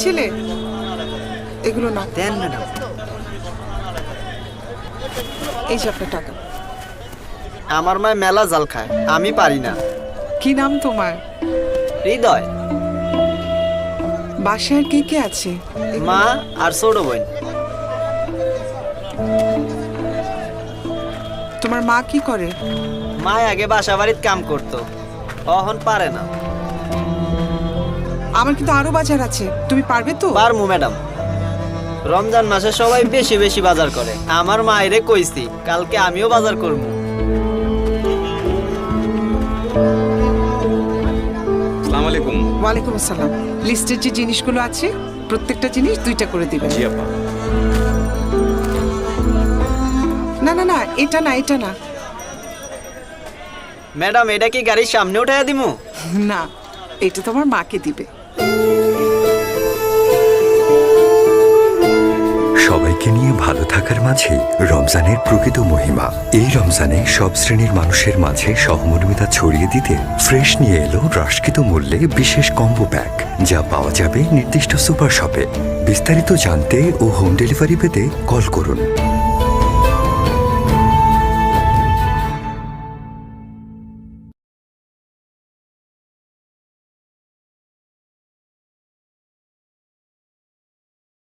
ছেলে, এগুলো না। দেন ম্যাডাম। এই যে আপনার টাকা। আমার মায় মেলা জাল খায়, আমি পারি না। কি নাম তোমার? হৃদয়। বাসায় আর কে কে আছে? মা আর ছোট বোন। তোমার মা কি করে? মা আগে বাসা বাড়িতে কাম করতো, এখন পারে না। আমার কিন্তু আরো বাজার আছে, তুমি পারবে তো? পারমু ম্যাডাম। রমজান মাসে সবাই বেশি বেশি বাজার করে, আমার মায়েরে কইছি কালকে আমিও বাজার করবো। আসসালামু আলাইকুম। ওয়ালাইকুম আসসালাম। লিস্টের যে জিনিসগুলো আছে প্রত্যেকটা জিনিস 2টা করে দিবেন। জি আপা। না না না, এটা না, এটা না। ম্যাডাম এটা কি গাড়ির সামনে উঠাইয়া দিমু? না, এটা তোমার মাকে দিবে। সবাইকে নিয়ে ভালো থাকার মাঝেই রমজানের প্রকৃত মহিমা। এই রমজানে সব শ্রেণীর মানুষের মাঝে সহমর্মিতা ছড়িয়ে দিতে ফ্রেশ নিয়ে এলো হ্রাসকৃত মূল্যে বিশেষ কম্বো প্যাক, যা পাওয়া যাবে নির্দিষ্ট সুপার শপে। বিস্তারিত জানতে ও হোম ডেলিভারি পেতে কল করুন।